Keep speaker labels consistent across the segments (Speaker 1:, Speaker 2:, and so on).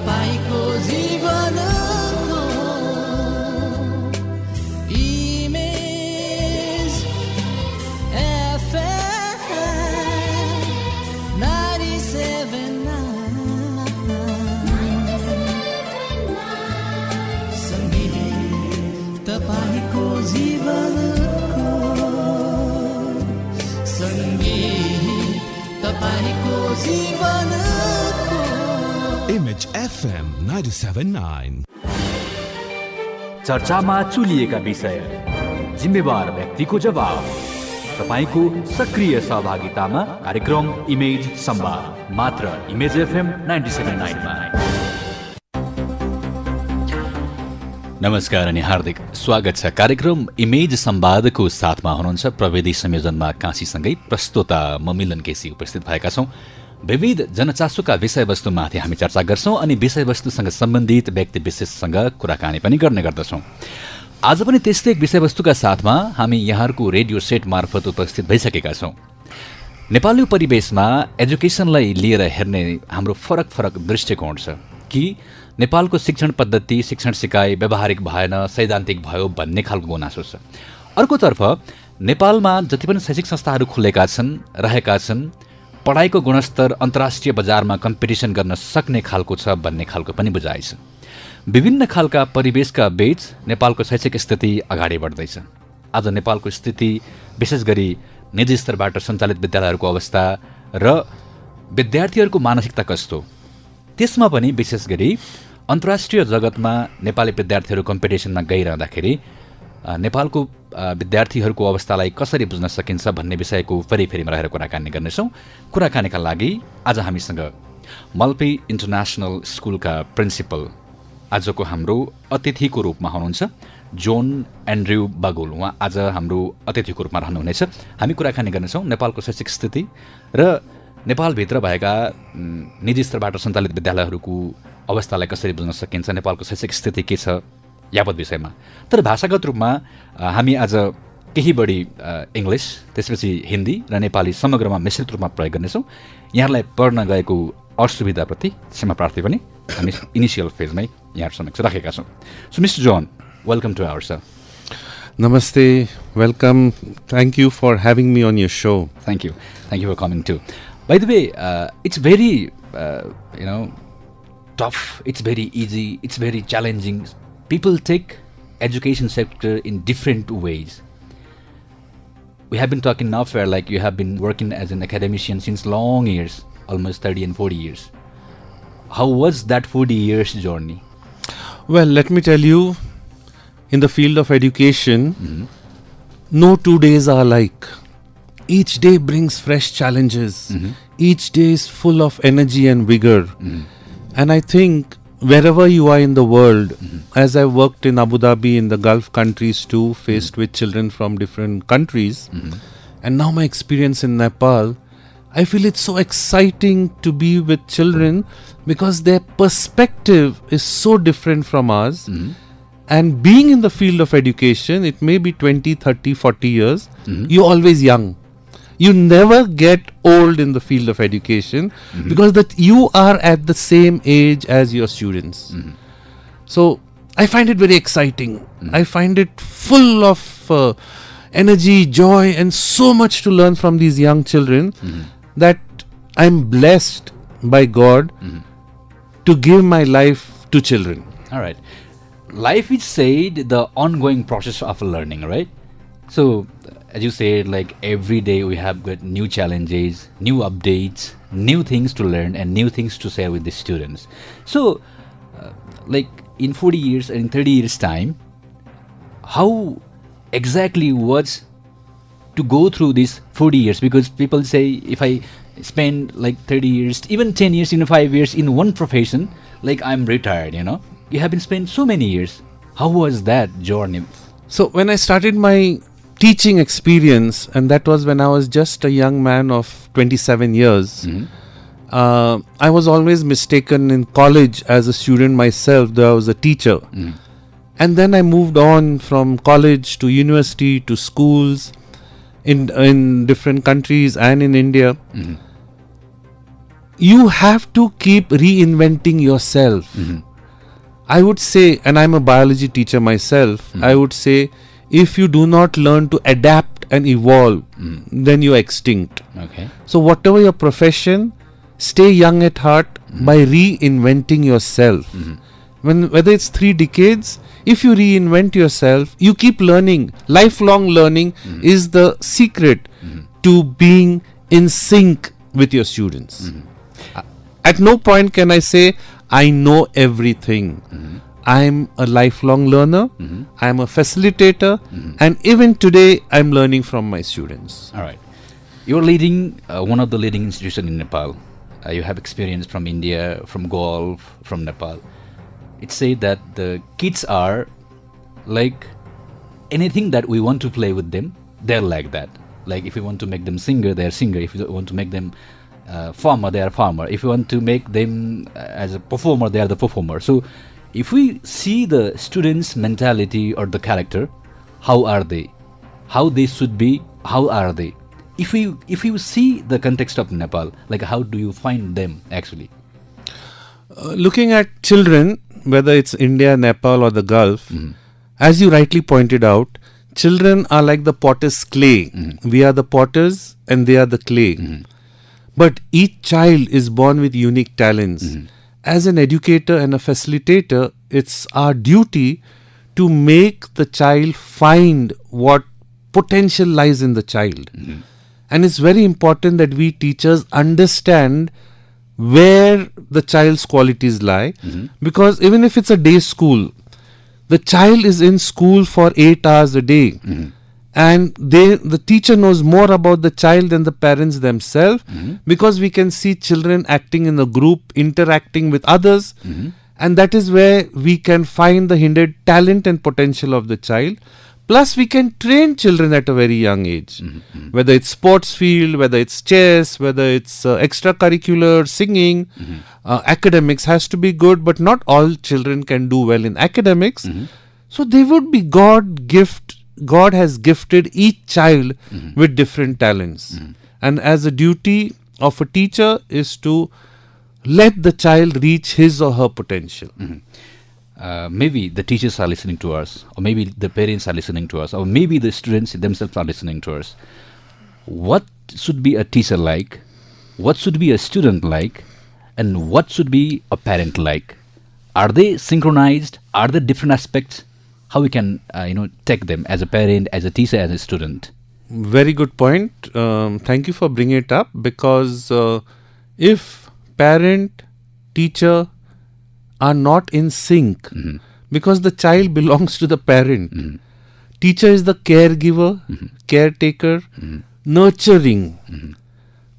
Speaker 1: तपाईको जीवनको image FM 97.9 सङ्गीत तपाईको जीवनको सङ्गीत तपाईको जीवनको
Speaker 2: Image FM 97.9
Speaker 3: चर्चामा चुलिएका विषय, जिम्मेवार व्यक्तिको जवाब, तपाईको सक्रिय सहभागितामा कार्यक्रम इमेज संवाद मात्र इमेज FM 97.9 मा। नमस्कार अनि हार्दिक स्वागत छ। कार्यक्रम इमेज संवादको साथमा हुनुहुन्छ प्रविधि संयोजनमा काशीसँगै प्रस्तुता म मिलन केसी उपस्थित भएका छौं। विविध जनचासोका विषयवस्तुमाथि हामी चर्चा गर्छौं अनि विषयवस्तुसँग सम्बन्धित व्यक्ति विशेषसँग कुराकानी पनि गर्ने गर्दछौं। आज पनि त्यस्तै एक विषयवस्तुका साथमा हामी यहाँहरूको रेडियो सेट मार्फत उपस्थित भइसकेका छौं। नेपाली परिवेशमा एजुकेसनलाई लिएर हेर्ने हाम्रो फरक फरक दृष्टिकोण छ कि नेपालको शिक्षण पद्धति, शिक्षण सिकाइ व्यावहारिक भएन, सैद्धान्तिक भयो भन्ने खालको गुनासो छ। अर्कोतर्फ नेपालमा जति पनि शैक्षिक संस्थाहरू खुलेका छन्, रहेका छन्, पढाइको गुणस्तर अन्तर्राष्ट्रिय बजारमा कम्पिटिसन गर्न सक्ने खालको छ भन्ने खालको पनि बुझाइ छ। विभिन्न खालका परिवेशका बीच नेपालको शैक्षिक स्थिति अगाडि बढ्दैछ। आज नेपालको स्थिति विशेष गरी निजी स्तरबाट सञ्चालित विद्यालयहरूको अवस्था र विद्यार्थीहरूको मानसिकता कस्तो, त्यसमा पनि विशेष गरी अन्तर्राष्ट्रिय जगतमा नेपाली विद्यार्थीहरू कम्पिटिसनमा गइरहँदाखेरि नेपालको विद्यार्थीहरूको अवस्थालाई कसरी बुझ्न सकिन्छ भन्ने विषयको फेरिफेरिमा रहेर कुराकानी गर्नेछौँ। कुराकानीका लागि आज हामीसँग मल्पी इन्टरनेसनल स्कुलका प्रिन्सिपल आजको हाम्रो अतिथिको रूपमा हुनुहुन्छ जोन एन्ड्रु बागुल। उहाँ आज हाम्रो अतिथिको रूपमा रहनुहुनेछ। हामी कुराकानी गर्नेछौँ नेपालको शैक्षिक स्थिति र नेपालभित्र भएका निजी स्तरबाट सञ्चालित विद्यालयहरूको अवस्थालाई कसरी बुझ्न सकिन्छ, नेपालको शैक्षिक स्थिति के छ यावत विषयमा। तर भाषागत रूपमा हामी आज केही बढी इङ्ग्लिस, त्यसपछि हिन्दी र नेपाली समग्रमा मिश्रित रूपमा प्रयोग गर्नेछौँ। यहाँलाई पढ्न गएको असुविधाप्रति क्षमा प्रार्थी पनि हामी इनिसियल फेजमै यहाँहरू समक्ष राखेका छौँ। So mister John, welcome to our sir.
Speaker 4: Namaste, welcome. Thank you for having me on your show.
Speaker 3: Thank you for coming too. By the way, it's very tough, it's very easy, it's very challenging. People take education sector in different ways. We have been talking now where like you have been working as an academician since long years, almost 30 and 40 years. How was that 40 years journey?
Speaker 4: Well, let me tell you, in the field of education, no 2 days are alike. Each day brings fresh challenges. Each day is full of energy and vigor. And I think wherever you are in the world, as I worked in Abu Dhabi, in the Gulf countries too, faced with children from different countries, and now my experience in Nepal, I feel it's so exciting to be with children because their perspective is so different from ours. And being in the field of education, it may be 20, 30, 40 years, you're always young. You never get old in the field of education because that you are at the same age as your students. So I find it very exciting. I find it full of energy, joy, and so much to learn from these young children that I'm blessed by God to give my life to children.
Speaker 3: All right. Life is said the ongoing process of learning, right? So, as you said, like every day we have got new challenges, new updates, new things to learn and new things to share with the students. So, like in 40 years and in 30 years time, how exactly was to go through these 40 years? Because people say if I spend like 30 years, even 10 years, 5 years in one profession, like I'm retired, You have been spent so many years. How was that journey?
Speaker 4: So when I started my teaching experience, and that was when I was just a young man of 27 years, I was always mistaken in college as a student myself, though I was a teacher. And then I moved on from college to university to schools in different countries and in India. You have to keep reinventing yourself. I would say, and I'm a biology teacher myself, I would say, if you do not learn to adapt and evolve, then you're extinct.
Speaker 3: Okay.
Speaker 4: So whatever your profession, stay young at heart by reinventing yourself. Whether it's 3 decades, if you reinvent yourself, you keep learning. Lifelong learning is the secret to being in sync with your students. At no point can I say, I know everything. I'm a lifelong learner. I'm a facilitator. And even today, I'm learning from my students.
Speaker 3: All right. You're leading one of the leading institutions in Nepal. You have experience from India, from golf, from Nepal. It said that the kids are like anything that we want to play with them, they're like that. Like if we want to make them singer, they're singer. If we want to make them farmer, they are farmer. If we want to make them as a performer, they are the performer. So if we see the students' mentality or the character, how are they? How they should be? How are they? If you see the context of Nepal, like how do you find them actually?
Speaker 4: Looking at children, whether it's India, Nepal or the Gulf, as you rightly pointed out, children are like the potter's clay. We are the potters and they are the clay. But each child is born with unique talents. As an educator and a facilitator, it's our duty to make the child find what potential lies in the child. And it's very important that we teachers understand where the child's qualities lie. Because even if it's a day school, the child is in school for 8 hours a day. And the teacher knows more about the child than the parents themselves, because we can see children acting in a group, interacting with others, and that is where we can find the hindered talent and potential of the child. Plus we can train children at a very young age, whether it's sports field, whether it's chess, whether it's extracurricular, singing, academics has to be good, but not all children can do well in academics. So they would be God has gifted each child with different talents. And as a duty of a teacher is to let the child reach his or her potential.
Speaker 3: Maybe the teachers are listening to us, or maybe the parents are listening to us, or maybe the students themselves are listening to us. What should be a teacher like? What should be a student like? And what should be a parent like? Are they synchronized? Are there different aspects? How we can, take them as a parent, as a teacher, as a student?
Speaker 4: Very good point. Thank you for bringing it up, because if parent, teacher are not in sync, because the child belongs to the parent. Teacher is the caregiver, caretaker, nurturing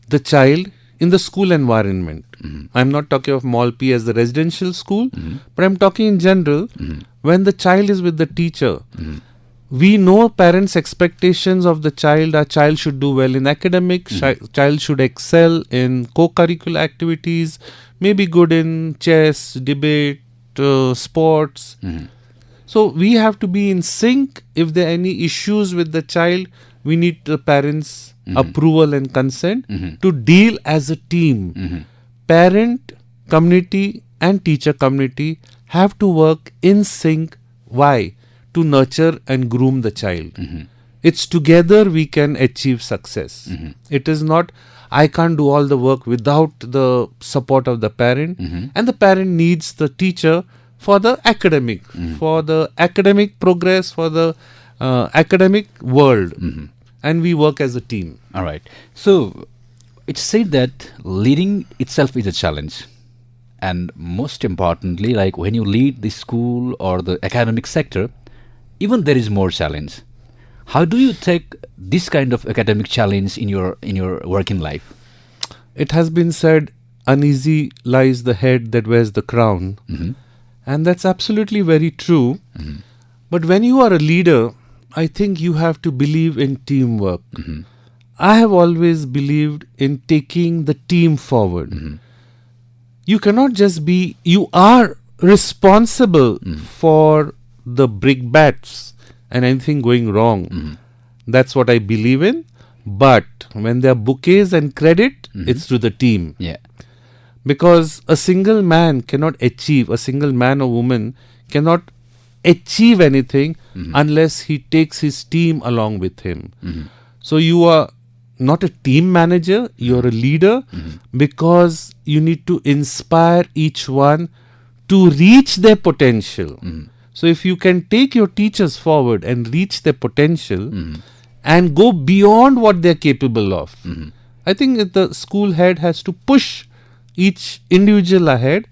Speaker 4: the child in the school environment. I'm not talking of Malpi as the residential school, but I'm talking in general. When the child is with the teacher, we know parents' expectations of the child. Our child should do well in academics, child should excel in co-curricular activities, maybe good in chess, debate, sports. So we have to be in sync. If there are any issues with the child, we need the parents' approval and consent to deal as a team. Parent, community and teacher community have to work in sync. Why? To nurture and groom the child. It's together we can achieve success. It is not, I can't do all the work without the support of the parent. And the parent needs the teacher for the academic, for the academic progress, for the academic world. And we work as a team.
Speaker 3: All right. So it's said that leading itself is a challenge. And most importantly, like when you lead the school or the academic sector, even there is more challenge. How do you take this kind of academic challenge in your working life?
Speaker 4: It has been said, uneasy lies the head that wears the crown. And that's absolutely very true. But when you are a leader, I think you have to believe in teamwork. I have always believed in taking the team forward. You cannot just be, you are responsible for the brickbats and anything going wrong. That's what I believe in. But when there are bouquets and credit, it's to the team.
Speaker 3: Yeah.
Speaker 4: Because a single man cannot achieve, a single man or woman cannot achieve anything unless he takes his team along with him. So you are not a team manager, you're a leader because you need to inspire each one to reach their potential. So if you can take your teachers forward and reach their potential and go beyond what they're capable of, I think that the school head has to push each individual ahead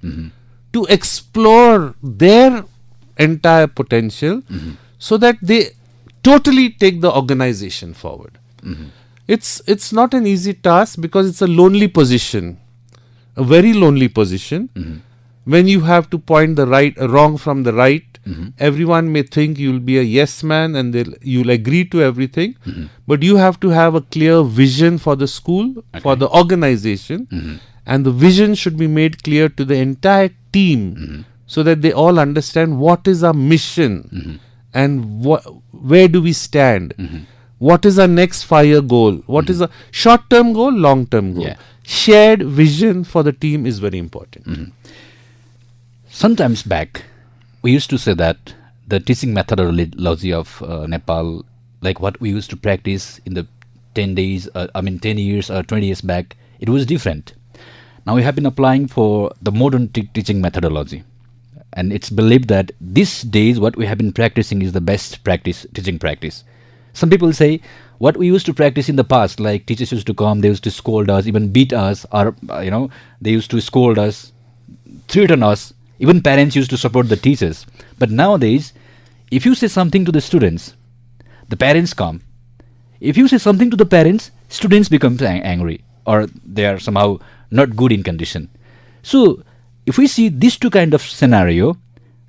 Speaker 4: to explore their entire potential so that they totally take the organization forward. It's not an easy task because it's a lonely position, a very lonely position. When you have to point the wrong from the right, everyone may think you'll be a yes man and you'll agree to everything. But you have to have a clear vision for the school, for the organization. And the vision should be made clear to the entire team so that they all understand what is our mission and where do we stand. What is our next 5-year goal? What is a short-term goal, long-term goal?
Speaker 3: Yeah.
Speaker 4: Shared vision for the team is very important.
Speaker 3: Sometimes back, we used to say that the teaching methodology of Nepal, like what we used to practice in the 10 years or 20 years back, it was different. Now we have been applying for the modern teaching methodology. And it's believed that these days what we have been practicing is the best teaching practice. Some people say what we used to practice in the past, like teachers used to come, they used to scold us, even beat us, or they used to scold us, threaten us. Even parents used to support the teachers. But nowadays, if you say something to the students, the parents come. If you say something to the parents, students become angry, or they are somehow not good in condition. So, if we see these two kind of scenario,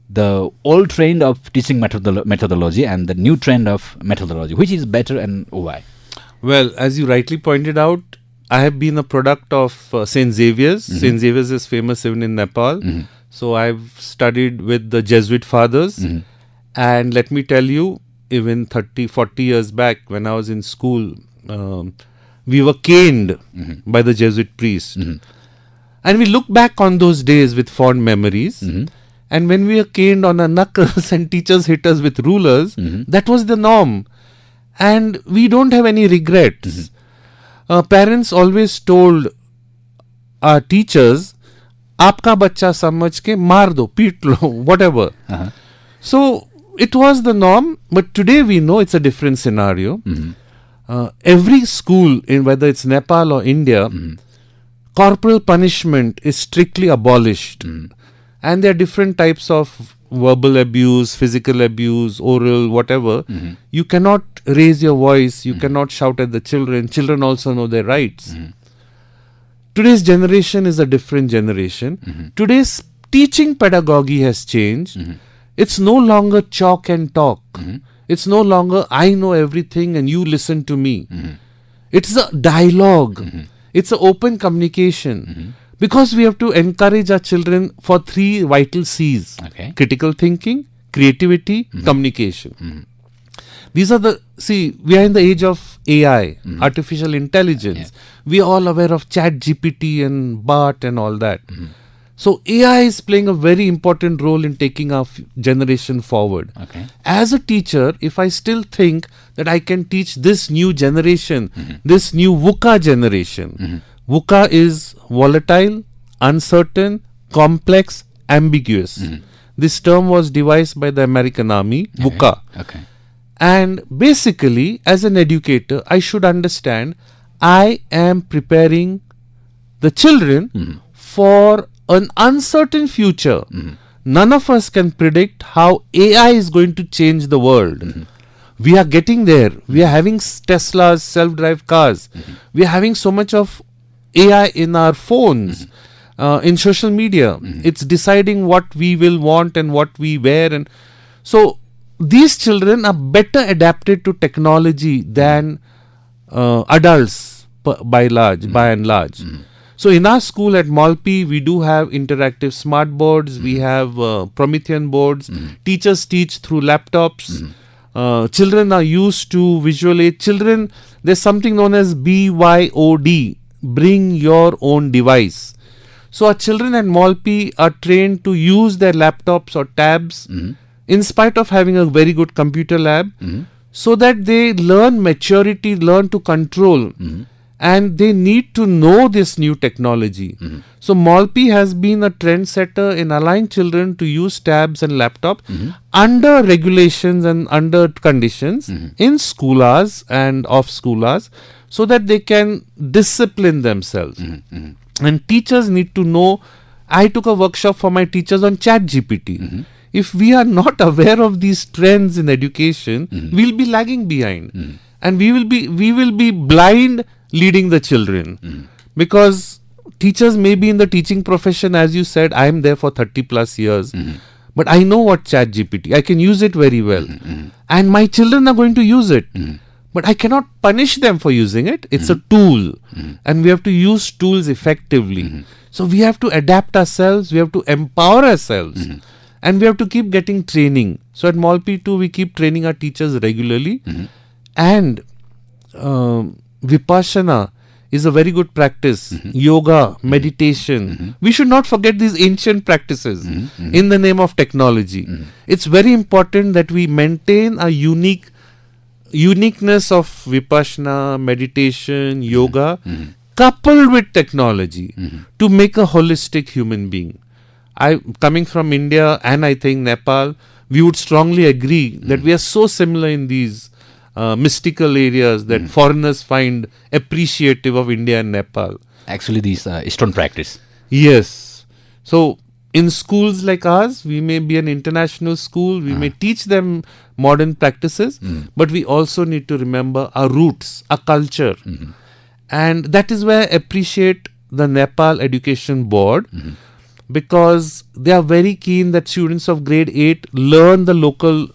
Speaker 3: the old trend of teaching methodology and the new trend of methodology, which is better and why?
Speaker 4: Well, as you rightly pointed out, I have been a product of St. Xavier's. St. Xavier's is famous even in Nepal. So I've studied with the Jesuit fathers. And let me tell you, even 30, 40 years back when I was in school, we were caned by the Jesuit priest. And we look back on those days with fond memories. And when we were caned on our knuckles and teachers hit us with rulers, that was the norm. And we don't have any regrets. Parents always told our teachers, "Aapka bachcha samajh ke maar do, peet lo," whatever. So it was the norm, but today we know it's a different scenario. Every school, in whether it's Nepal or India, corporal punishment is strictly abolished. And there are different types of verbal abuse, physical abuse, oral, whatever. You cannot raise your voice. You cannot shout at the children. Children also know their rights. Today's generation is a different generation. Today's teaching pedagogy has changed. It's no longer chalk and talk. It's no longer I know everything and you listen to me. It's a dialogue. It's an open communication. Because we have to encourage our children for 3 vital C's. Critical thinking, creativity, communication. These are we are in the age of AI, artificial intelligence. We are all aware of Chat GPT and BART and all that. So AI is playing a very important role in taking our generation forward. As a teacher, if I still think that I can teach this new generation, this new VUCA generation, VUCA is volatile, uncertain, complex, ambiguous. This term was devised by the American Army, VUCA. And basically, as an educator, I should understand I am preparing the children for an uncertain future. None of us can predict how AI is going to change the world. We are getting there. We are having Teslas, self-drive cars. We are having so much of AI in our phones, in social media. It's deciding what we will want and what we wear. And so these children are better adapted to technology than adults by and large. So in our school at Malpi, we do have interactive smart boards. We have Promethean boards. Teachers teach through laptops. Children are used to visual aid. Children, there's something known as BYOD, bring your own device. So our children at Malpi are trained to use their laptops or tabs in spite of having a very good computer lab, so that they learn maturity, learn to control, and they need to know this new technology. So Malpi has been a trendsetter in allowing children to use tabs and laptop under regulations and under conditions in school hours and off school hours, so that they can discipline themselves. And teachers need to know. I took a workshop for my teachers on ChatGPT. If we are not aware of these trends in education, we'll be lagging behind, and we will be blind leading the children, because teachers may be in the teaching profession, as you said. I am there for 30 plus years, but I know what ChatGPT. I can use it very well, and my children are going to use it. But I cannot punish them for using it. It's a tool, and we have to use tools effectively. So we have to adapt ourselves, we have to empower ourselves, and we have to keep getting training. So at Malpi too, we keep training our teachers regularly. And Vipassana is a very good practice. Yoga, meditation. We should not forget these ancient practices in the name of technology. It's very important that we maintain a uniqueness of Vipassana, meditation, yoga, coupled with technology to make a holistic human being. Coming from India and I think Nepal, we would strongly agree that we are so similar in these mystical areas that foreigners find appreciative of India and Nepal.
Speaker 3: Actually, these Eastern practice.
Speaker 4: Yes. So in schools like ours, we may be an international school, we may teach them modern practices, but we also need to remember our roots, our culture. And that is where I appreciate the Nepal Education Board, because they are very keen that students of grade 8 learn the local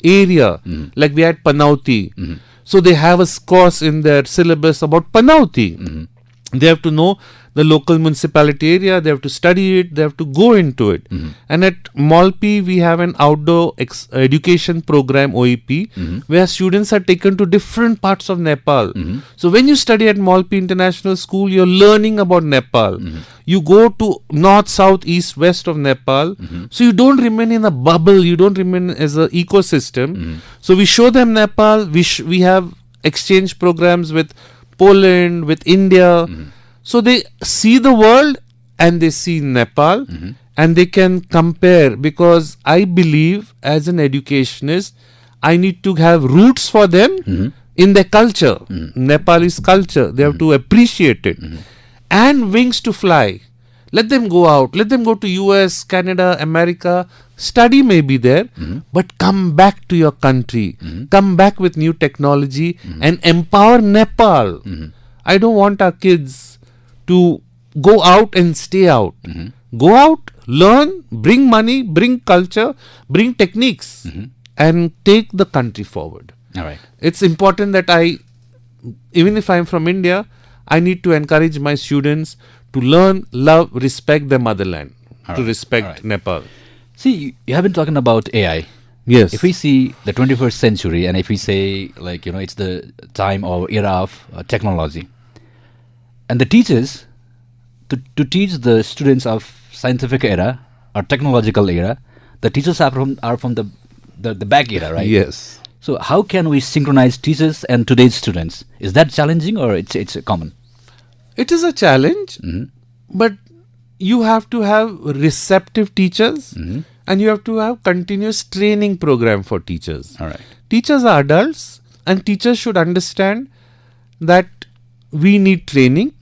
Speaker 4: area. Like we had Panauti. So they have a course in their syllabus about Panauti. They have to know the local municipality area, they have to study it, they have to go into it. And at Malpi, we have an outdoor education program, OEP, where students are taken to different parts of Nepal. So when you study at Malpi International School, you're learning about Nepal. You go to north, south, east, west of Nepal. So you don't remain in a bubble, you don't remain as an ecosystem. So we show them Nepal, we have exchange programs with Poland, with India. So they see the world and they see Nepal, and they can compare, because I believe as an educationist, I need to have roots for them in their culture, Nepalese culture. They have to appreciate it, and wings to fly. Let them go out, let them go to US, Canada, America. Study may be there, but come back to your country, come back with new technology and empower Nepal. I don't want our kids to go out and stay out. Go out, learn, bring money, bring culture, bring techniques, and take the country forward.
Speaker 3: All right.
Speaker 4: It's important that even if I'm from India, I need to encourage my students to learn, love, respect their motherland, to respect Nepal.
Speaker 3: See, you have been talking about AI.
Speaker 4: Yes.
Speaker 3: If we see the 21st century, and if we say, like, it's the time or era of technology, and the teachers, to teach the students of scientific era or technological era, the teachers are from the back era, right?
Speaker 4: Yes.
Speaker 3: So how can we synchronize teachers and today's students? Is that challenging, or it's common?
Speaker 4: It is a challenge, but you have to have receptive teachers, and you have to have continuous training program for teachers.
Speaker 3: All right.
Speaker 4: Teachers are adults, and teachers should understand that we need training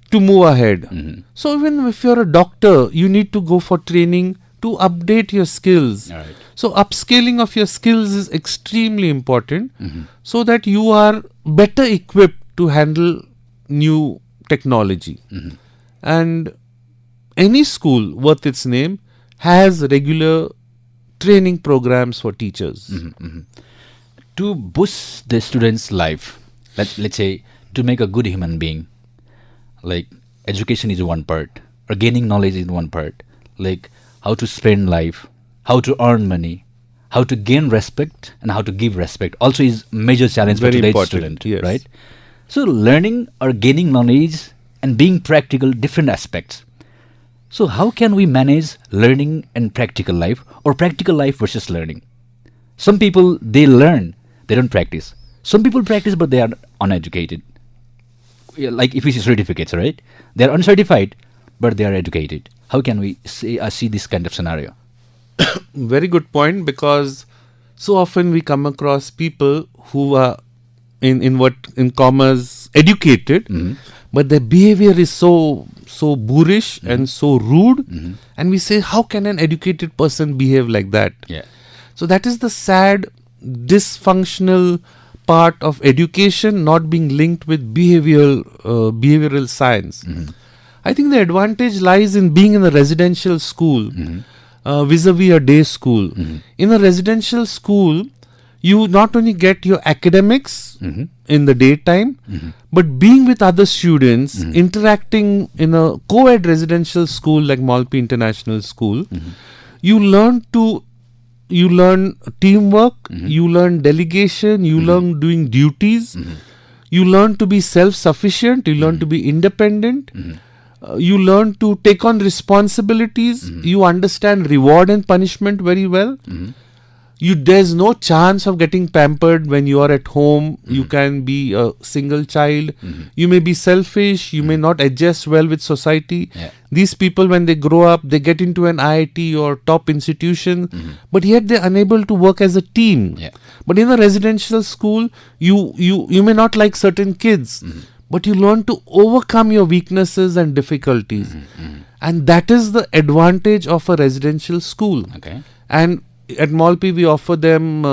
Speaker 4: to move ahead. So even if you're a doctor, you need to go for training to update your skills.
Speaker 3: All right.
Speaker 4: So upscaling of your skills is extremely important, so that you are better equipped to handle new technology. And any school worth its name has regular training programs for teachers.
Speaker 3: To boost the student's life, let's say to make a good human being, like education is one part, or gaining knowledge is one part, like how to spend life, how to earn money, how to gain respect, and how to give respect also is major challenge for
Speaker 4: Very
Speaker 3: today's
Speaker 4: important,
Speaker 3: student,
Speaker 4: yes.
Speaker 3: right? So learning or gaining knowledge and being practical, different aspects. So how can we manage learning and practical life, or practical life versus learning? Some people, they learn, they don't practice. Some people practice, but they are uneducated. Yeah, like if we see certificates, right? They are uncertified, but they are educated. How can we see this kind of scenario?
Speaker 4: Very good point, because so often we come across people who are in commas educated, but their behavior is so boorish and so rude, and we say, how can an educated person behave like that?
Speaker 3: Yeah.
Speaker 4: So that is the sad, dysfunctional part of education not being linked with behavioral science. I think the advantage lies in being in a residential school vis-a-vis a day school. In a residential school, you not only get your academics in the daytime, but being with other students, interacting in a co-ed residential school like Malpi International School, you learn teamwork, you learn delegation, you learn doing duties, you learn to be self-sufficient, you learn to be independent, you learn to take on responsibilities, you understand reward and punishment very well. There's no chance of getting pampered when you are at home. You can be a single child. You may be selfish. You may not adjust well with society.
Speaker 3: Yeah.
Speaker 4: These people, when they grow up, they get into an IIT or top institution, but yet they're unable to work as a team.
Speaker 3: Yeah.
Speaker 4: But in a residential school, you may not like certain kids, but you learn to overcome your weaknesses and difficulties. And that is the advantage of a residential school.
Speaker 3: Okay.
Speaker 4: And at Malpi, we offer them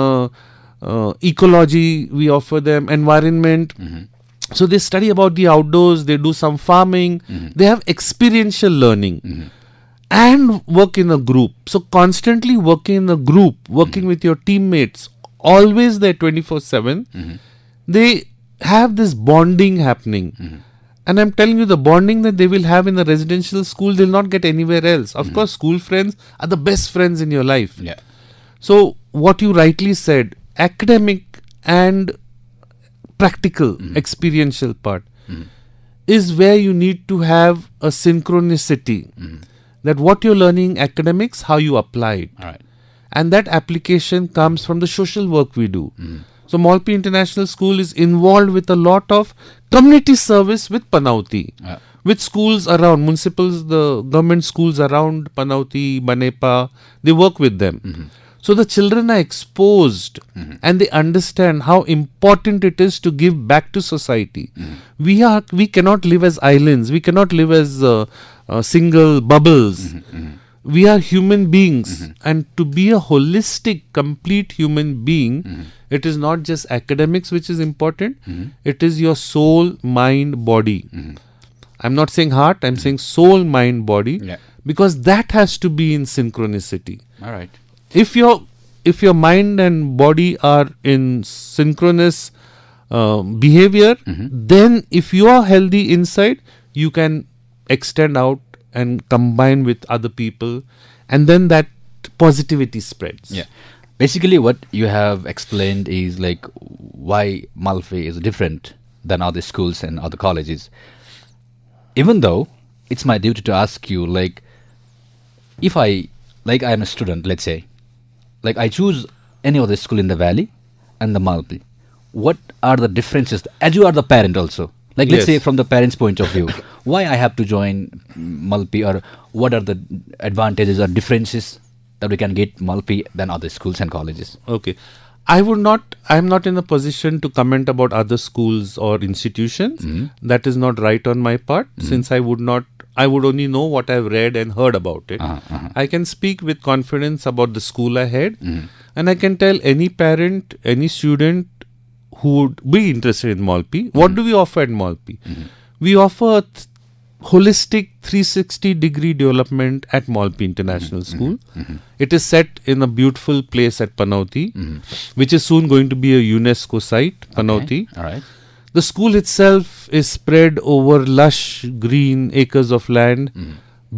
Speaker 4: ecology, we offer them environment. So they study about the outdoors, they do some farming, they have experiential learning and work in a group. So constantly working in a group, working with your teammates, always there 24/7, they have this bonding happening. And I'm telling you, the bonding that they will have in a residential school, they'll not get anywhere else. Of course, school friends are the best friends in your life.
Speaker 3: Yeah.
Speaker 4: So what you rightly said, academic and practical, experiential part is where you need to have a synchronicity. That what you're learning academics, how you apply it.
Speaker 3: All right.
Speaker 4: And that application comes from the social work we do. So Malpi International School is involved with a lot of community service with Panauti. With schools around, municipals, the government schools around Panauti, Banepa, they work with them. So the children are exposed and they understand how important it is to give back to society. We cannot live as islands. We cannot live as single bubbles. We are human beings, and to be a holistic, complete human being, it is not just academics which is important. It is your soul, mind, body. I'm not saying heart, I'm saying soul, mind, body, because that has to be in synchronicity.
Speaker 3: All right.
Speaker 4: If your mind and body are in synchronous behavior, then if you are healthy inside, you can extend out and combine with other people, and then that positivity spreads.
Speaker 3: Yeah. Basically, what you have explained is like why Malpi is different than other schools and other colleges. Even though it's my duty to ask you, like, if I am a student, let's say, like I choose any other school in the Valley and the Malpi, what are the differences? As you are the parent also, like let's say from the parent's point of view, why I have to join Malpi, or what are the advantages or differences that we can get Malpi than other schools and colleges?
Speaker 4: Okay. I am not in a position to comment about other schools or institutions. That is not right on my part, since I would only know what I've read and heard about it. I can speak with confidence about the school ahead, and I can tell any parent, any student who would be interested in Malpi, what do we offer at Malpi? we offer holistic 360-degree development at Malpi International School. It is set in a beautiful place at Panauti, which is soon going to be a UNESCO site, Panauti.
Speaker 3: All right.
Speaker 4: The school itself is spread over lush green acres of land,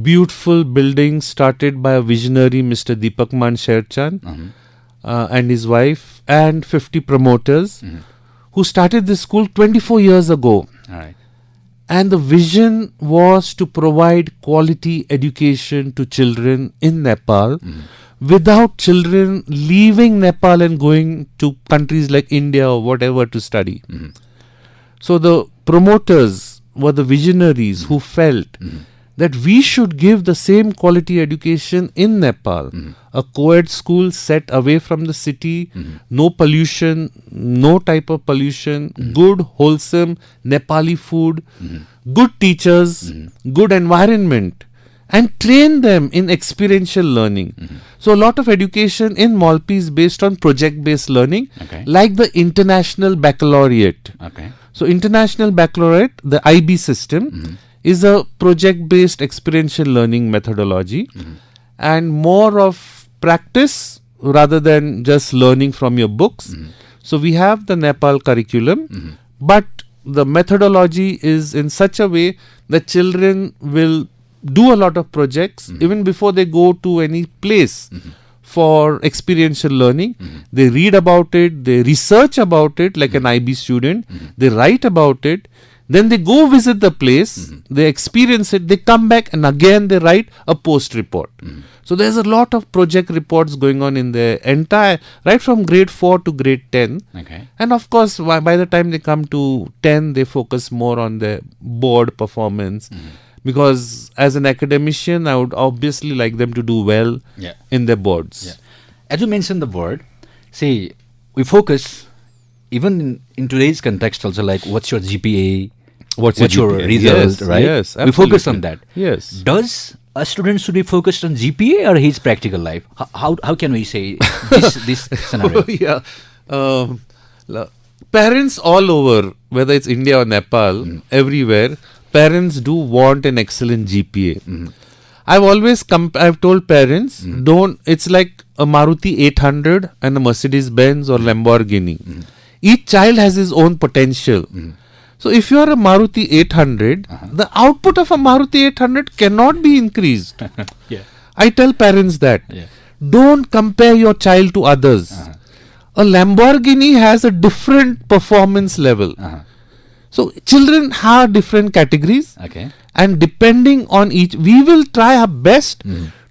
Speaker 4: beautiful buildings started by a visionary Mr. Deepak Man Sherchan and his wife, and 50 promoters who started this school 24 years ago.
Speaker 3: All right.
Speaker 4: And the vision was to provide quality education to children in Nepal without children leaving Nepal and going to countries like India or whatever to study. So the promoters were the visionaries who felt that we should give the same quality education in Nepal. A co-ed school set away from the city, no pollution, no type of pollution, good, wholesome Nepali food, good teachers, good environment, and train them in experiential learning. So a lot of education in Malpi is based on project-based learning, like the International Baccalaureate.
Speaker 3: Okay.
Speaker 4: So International Baccalaureate, the IB system, is a project-based experiential learning methodology and more of practice rather than just learning from your books. So we have the Nepal curriculum, but the methodology is in such a way that children will do a lot of projects even before they go to any place for experiential learning. They read about it, they research about it like an IB student, they write about it. Then they go visit the place, they experience it, they come back and again they write a post report. So there's a lot of project reports going on in the entire, right from grade 4 to grade 10.
Speaker 3: Okay.
Speaker 4: And of course, by the time they come to 10, they focus more on the board performance. Because as an academician, I would obviously like them to do well in their boards.
Speaker 3: Yeah. As you mentioned the board, see, we focus even in today's context also, like what's your GPA, what's your
Speaker 4: GPA?
Speaker 3: result,
Speaker 4: Yes,
Speaker 3: right?
Speaker 4: yes,
Speaker 3: we focus on
Speaker 4: absolutely.
Speaker 3: that.
Speaker 4: Yes.
Speaker 3: Does a student should be focused on GPA or his practical life? How can we say this scenario?
Speaker 4: Parents all over, whether it's India or Nepal, everywhere, parents do want an excellent GPA. I've always I've told parents, don't, it's like a Maruti 800 and a Mercedes Benz or Lamborghini. Each child has his own potential. So if you are a Maruti 800, the output of a Maruti 800 cannot be increased. I tell parents that. Don't compare your child to others. A Lamborghini has a different performance level. So children have different categories. And depending on each, we will try our best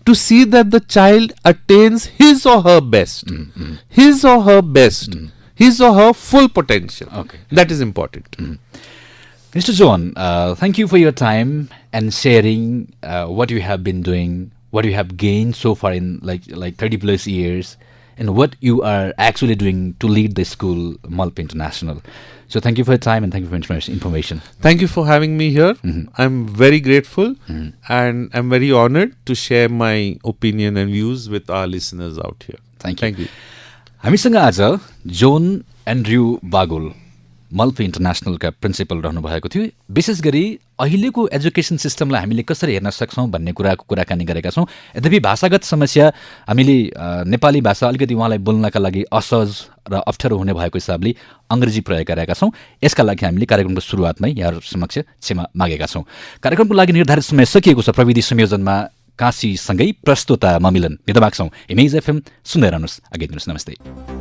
Speaker 4: to see that the child attains his or her best. His or her best. His or her full potential. That is important.
Speaker 3: Mr. John, thank you for your time and sharing what you have been doing, what you have gained so far in like 30 plus years, and what you are actually doing to lead the school, Malpi International. So thank you for your time and thank you for information.
Speaker 4: Thank you for having me here. I'm very grateful and I'm very honored to share my opinion and views with our listeners out here.
Speaker 3: Thank you.
Speaker 4: Thank you.
Speaker 3: हामीसँग आज zone Andrew Bagul मल्पी इन्टरनेसनलका principal रहनुभएको थियो। विशेष गरी अहिलेको education सिस्टमलाई हामीले कसरी हेर्न सक्छौँ भन्ने कुराकानी गरेका छौँ। यद्यपि भाषागत समस्या हामीले नेपाली भाषा अलिकति उहाँलाई बोल्नका लागि असहज र अप्ठ्यारो हुने भएको हिसाबले अङ्ग्रेजी प्रयोग गरेका छौँ। यसका लागि हामीले कार्यक्रमको सुरुवातमै यहाँहरू समक्ष क्षमा मागेका छौँ। कार्यक्रमको लागि निर्धारित समय सकिएको छ। प्रविधि संयोजनमा काशीसँगै प्रस्तुता ममिलन बिदा माग्छौँ। इमेज एफएम सुन्दै रहनुहोस्। आज्ञा दिनुहोस्। नमस्ते।